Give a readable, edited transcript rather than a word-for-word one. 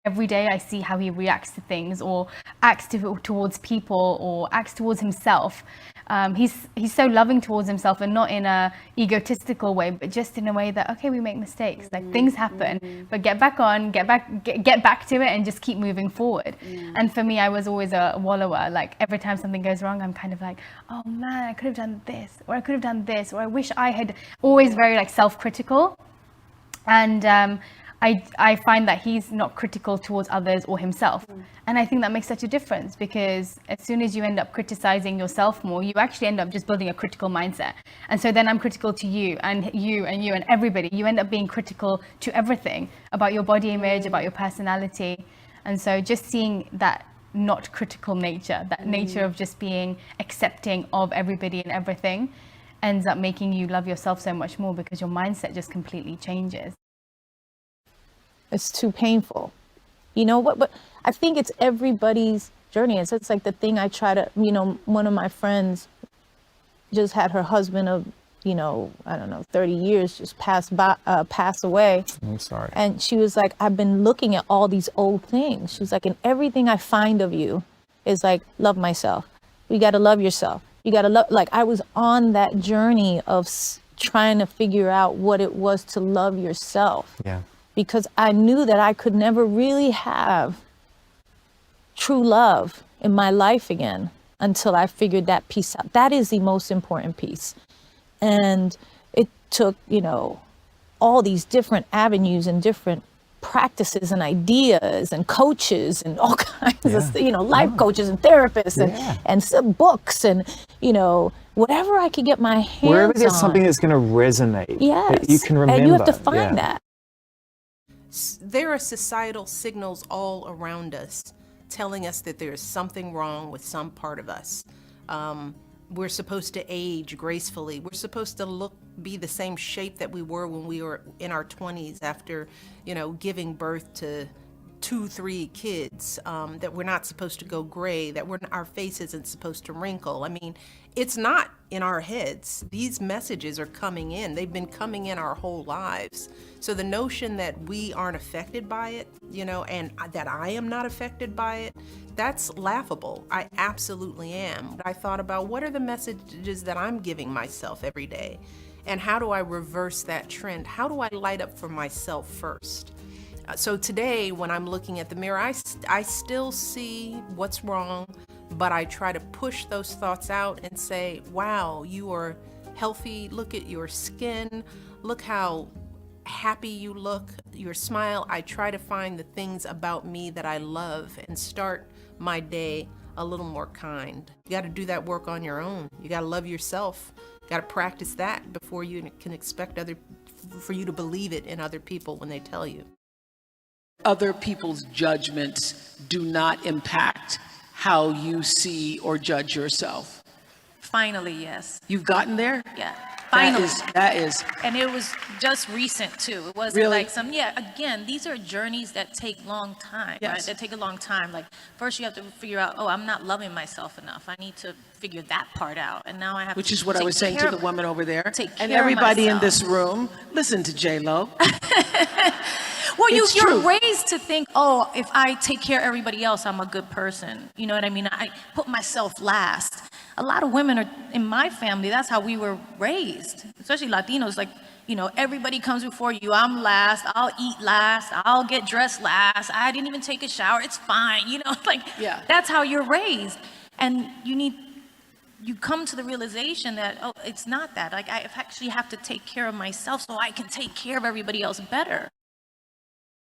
every day I see how he reacts to things, or acts towards people, or acts towards himself. He's so loving towards himself, and not in a egotistical way, but just in a way that, okay, we make mistakes, like things happen, but get back to it and just keep moving forward. And for me, I was always a wallower. Like every time something goes wrong, I'm kind of like, oh man, I could have done this, or I could have done this, or I wish I had. Always very like self-critical. And I find that he's not critical towards others or himself. And I think that makes such a difference, because as soon as you end up criticizing yourself more, you actually end up just building a critical mindset. And so then I'm critical to you and you and you and everybody. You end up being critical to everything about your body image, about your personality. And so just seeing that not critical nature, that nature of just being accepting of everybody and everything, ends up making you love yourself so much more, because your mindset just completely changes. It's too painful. You know what? But I think it's everybody's journey. It's like the thing I try to, one of my friends just had her husband of, I don't know, 30 years just pass away. I'm sorry. And she was like, I've been looking at all these old things. She's like, and everything I find of you is like, love myself. You got to love yourself. You got to love, like I was on that journey of trying to figure out what it was to love yourself. Yeah. Because I knew that I could never really have true love in my life again until I figured that piece out. That is the most important piece. And it took, all these different avenues and different practices and ideas and coaches and all kinds of, life coaches and therapists and some books and, whatever I could get my hands on. Wherever there's something that's going to resonate, that you can remember. And you have to find that. There are societal signals all around us telling us that there is something wrong with some part of us. We're supposed to age gracefully. We're supposed to be the same shape that we were when we were in our 20s after, giving birth to 2-3 kids, that we're not supposed to go gray, that our face isn't supposed to wrinkle. I mean, it's not in our heads. These messages are coming in. They've been coming in our whole lives. So the notion that we aren't affected by it, and that I am not affected by it, that's laughable. I absolutely am. I thought about, what are the messages that I'm giving myself every day? And how do I reverse that trend? How do I light up for myself first? So today, when I'm looking at the mirror, I still see what's wrong, but I try to push those thoughts out and say, wow, you are healthy. Look at your skin. Look how happy you look, your smile. I try to find the things about me that I love and start my day a little more kind. You got to do that work on your own. You got to love yourself. You got to practice that before you can expect for you to believe it in other people when they tell you. Other people's judgments do not impact how you see or judge yourself. Finally, yes. You've gotten there? Yeah. Finally. That is. And it was just recent too. It wasn't really? Like again, these are journeys that take long time, right? That take a long time. Like first you have to figure out, I'm not loving myself enough. I need to figure that part out. And now I have Which is what I was saying to the woman over there. And everybody in this room, listen to J-Lo. Well, you're raised to think, if I take care of everybody else, I'm a good person. You know what I mean? I put myself last. A lot of women are in my family. That's how we were raised, especially Latinos. Like, everybody comes before you. I'm last. I'll eat last. I'll get dressed last. I didn't even take a shower. It's fine. That's how you're raised. And you come to the realization that, it's not that. Like, I actually have to take care of myself so I can take care of everybody else better.